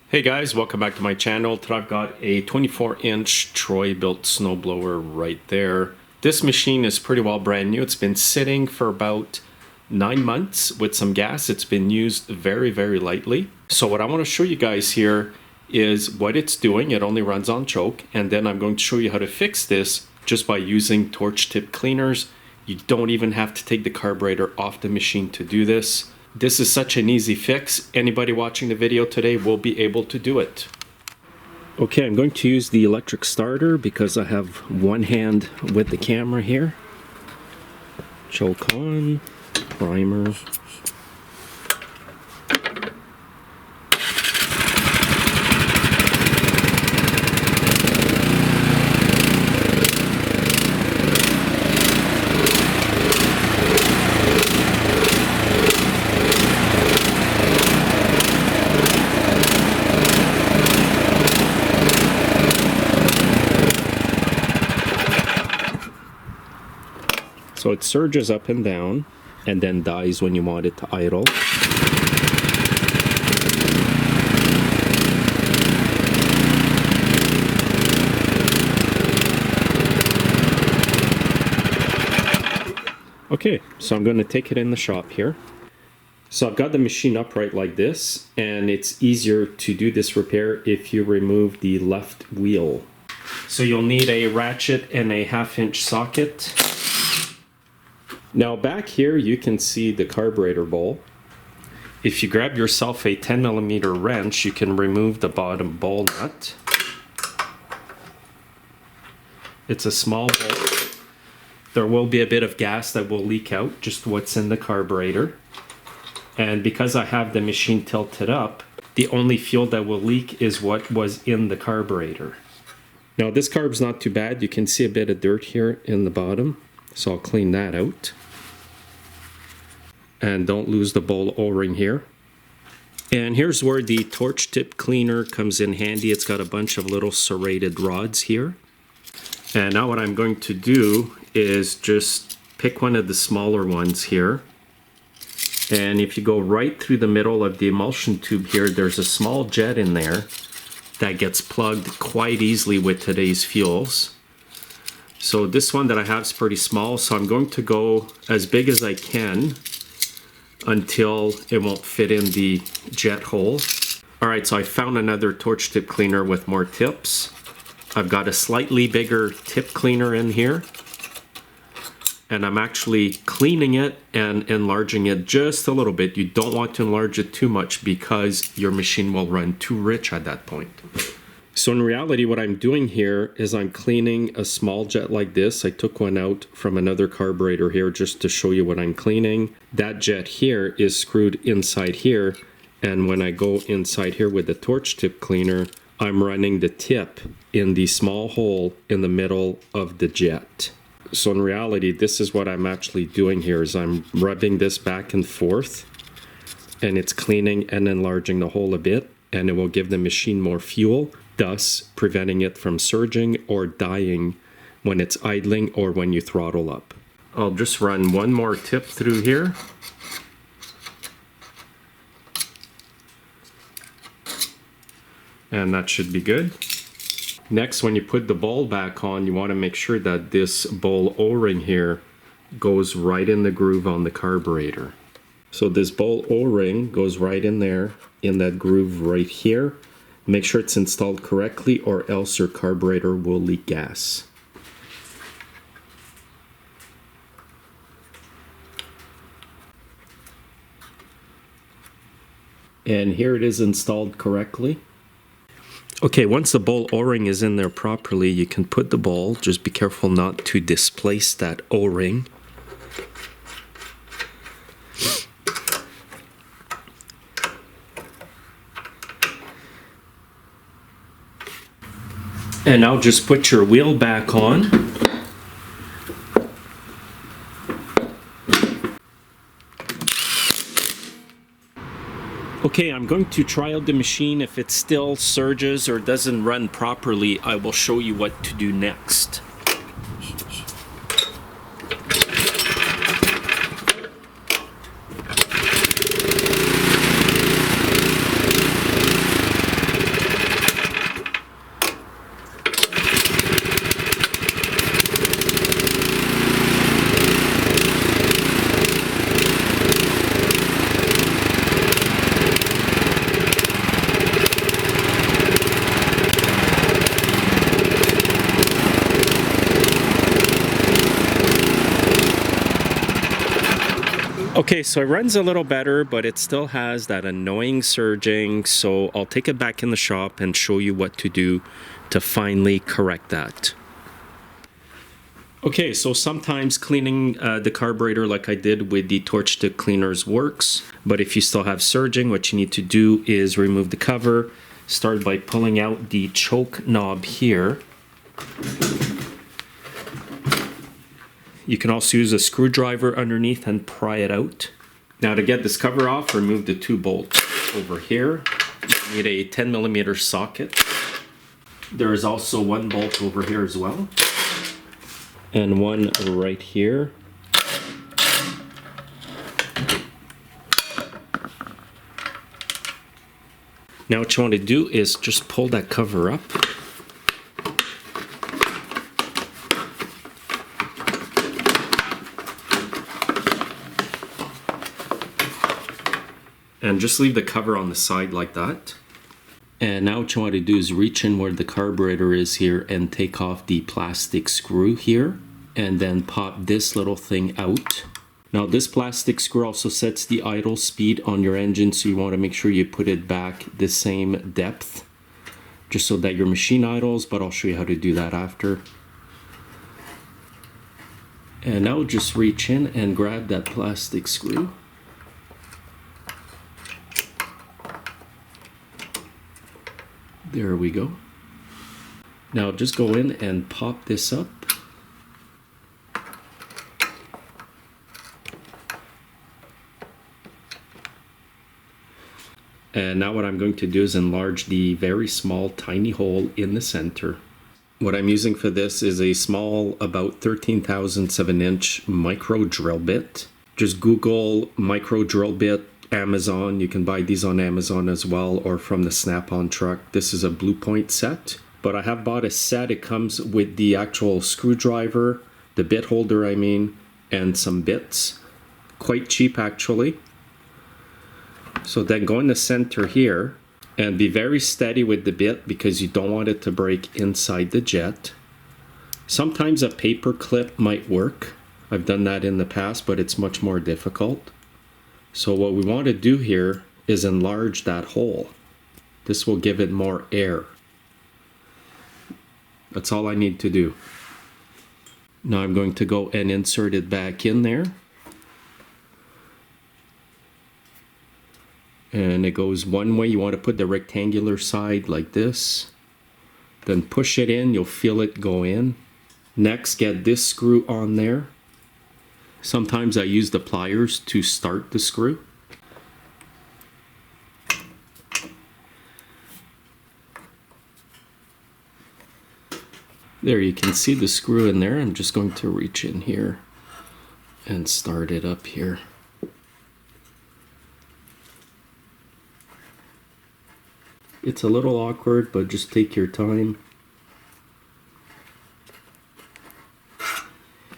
Hey guys, welcome back to my channel. Today I've got a 24-inch Troy built snowblower right there. This machine is pretty well brand new. It's been sitting for about 9 months with some gas. It's been used very lightly. So what I want to show you guys here is what it's doing. It only runs on choke, and then I'm going to show you how to fix this just by using torch tip cleaners. You don't even have to take the carburetor off the machine to do this. This is such an easy fix. Anybody watching the video today will be able to do it. Okay, I'm going to use the electric starter because I have one hand with the camera here. Choke on, primer. So it surges up and down and then dies when you want it to idle. Okay, so I'm going to take it in the shop here. So I've got the machine upright like this, and it's easier to do this repair if you remove the left wheel. So you'll need a ratchet and a 1/2-inch socket. Now back here you can see the carburetor bowl. If you grab yourself a 10mm wrench, you can remove the bottom bowl nut. It's a small bolt. There will be a bit of gas that will leak out, just what's in the carburetor. And because I have the machine tilted up, the only fuel that will leak is what was in the carburetor. Now this carb's not too bad. You can see a bit of dirt here in the bottom, so I'll clean that out. And don't lose the bowl O-ring here. And here's where the torch tip cleaner comes in handy. It's got a bunch of little serrated rods here. And now what I'm going to do is just pick one of the smaller ones here. And if you go right through the middle of the emulsion tube here, there's a small jet in there that gets plugged quite easily with today's fuels. So this one that I have is pretty small, so I'm going to go as big as I can until it won't fit in the jet hole. Alright, so I found another torch tip cleaner with more tips. I've got a slightly bigger tip cleaner in here, and I'm actually cleaning it and enlarging it just a little bit. You don't want to enlarge it too much because your machine will run too rich at that point. So in reality, what I'm doing here is I'm cleaning a small jet like this. I took one out from another carburetor here just to show you what I'm cleaning. That jet here is screwed inside here, and when I go inside here with the torch tip cleaner, I'm running the tip in the small hole in the middle of the jet. So in reality, this is what I'm actually doing here, is I'm rubbing this back and forth, and it's cleaning and enlarging the hole a bit, and it will give the machine more fuel, thus preventing it from surging or dying when it's idling or when you throttle up. I'll just run one more tip through here. And that should be good. Next, when you put the bowl back on, you want to make sure that this bowl O-ring here goes right in the groove on the carburetor. So this bowl O-ring goes right in there, in that groove right here. Make sure it's installed correctly, or else your carburetor will leak gas. And here it is installed correctly. Okay, once the bowl O-ring is in there properly, you can put the bowl. Just be careful not to displace that O-ring. And now just put your wheel back on. Okay, I'm going to try out the machine. If it still surges or doesn't run properly, I will show you what to do next. Okay, so it runs a little better, but it still has that annoying surging, so I'll take it back in the shop and show you what to do to finally correct that. Okay, so sometimes cleaning the carburetor like I did with the torch tip cleaners works, but if you still have surging, what you need to do is remove the cover. Start by pulling out the choke knob here. You can also use a screwdriver underneath and pry it out. Now to get this cover off, remove the 2 bolts over here. You need a 10mm socket. There is also 1 bolt over here as well. And 1 right here. Now what you want to do is just pull that cover up. And just leave the cover on the side like that. And now what you want to do is reach in where the carburetor is here and take off the plastic screw here. And then pop this little thing out. Now this plastic screw also sets the idle speed on your engine, so you want to make sure you put it back the same depth. Just so that your machine idles, but I'll show you how to do that after. And now just reach in and grab that plastic screw. There we go. Now just go in and pop this up. And now what I'm going to do is enlarge the very small tiny hole in the center. What I'm using for this is a small, about 13,000 7-inch micro drill bit. Just Google micro drill bit Amazon. You can buy these on Amazon as well, or from the Snap-on truck. This is a Blue Point set, but I have bought a set. It comes with the actual screwdriver, the bit holder I mean, and some bits. Quite cheap actually. So then go in the center here and be very steady with the bit because you don't want it to break inside the jet. Sometimes a paper clip might work. I've done that in the past, but it's much more difficult. So what we want to do here is enlarge that hole. This will give it more air. That's all I need to do. Now I'm going to go and insert it back in there. And it goes one way. You want to put the rectangular side like this. Then push it in, you'll feel it go in. Next, get this screw on there. Sometimes I use the pliers to start the screw. There, you can see the screw in there. I'm just going to reach in here and start it up here. It's a little awkward, but just take your time.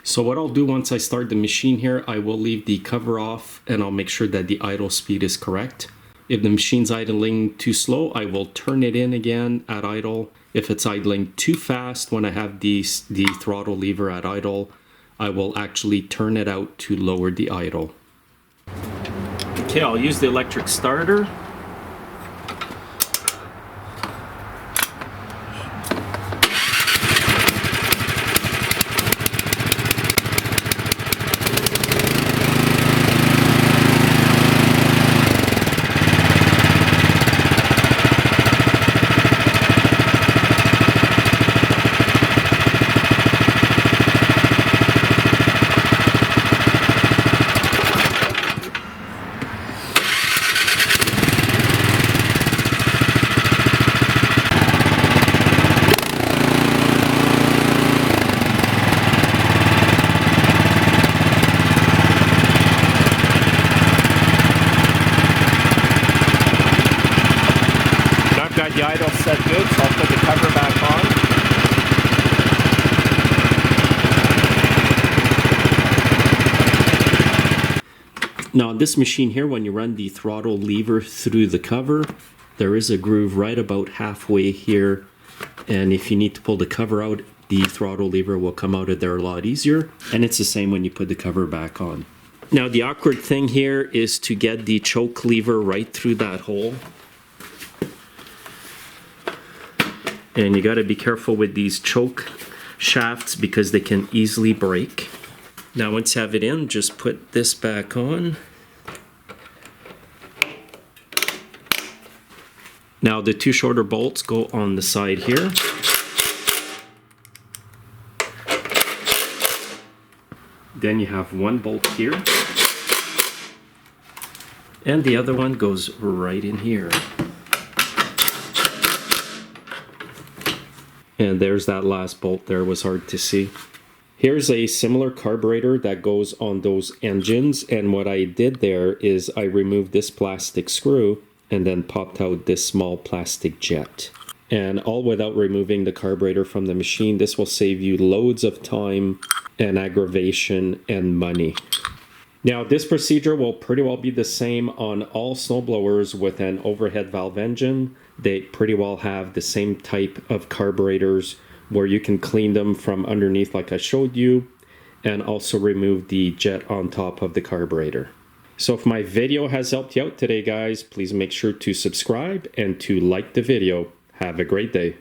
So what I'll do once I start the machine here, I will leave the cover off and I'll make sure that the idle speed is correct. If the machine's idling too slow, I will turn it in again at idle. If it's idling too fast when I have the throttle lever at idle, I will actually turn it out to lower the idle. Okay, I'll use the electric starter. The idle set good, so I'll put the cover back on. Now on this machine here, when you run the throttle lever through the cover, there is a groove right about halfway here, and if you need to pull the cover out, the throttle lever will come out of there a lot easier, and it's the same when you put the cover back on. Now the awkward thing here is to get the choke lever right through that hole. And you got to be careful with these choke shafts because they can easily break. Now once you have it in, just put this back on. Now the two shorter bolts go on the side here. Then you have one bolt here. And the other one goes right in here. And there's that last bolt there, was hard to see. Here's a similar carburetor that goes on those engines, and what I did there is I removed this plastic screw and then popped out this small plastic jet. And all without removing the carburetor from the machine. This will save you loads of time and aggravation and money. Now this procedure will pretty well be the same on all snowblowers with an overhead valve engine. They pretty well have the same type of carburetors where you can clean them from underneath like I showed you, and also remove the jet on top of the carburetor. So if my video has helped you out today, guys, please make sure to subscribe and to like the video. Have a great day.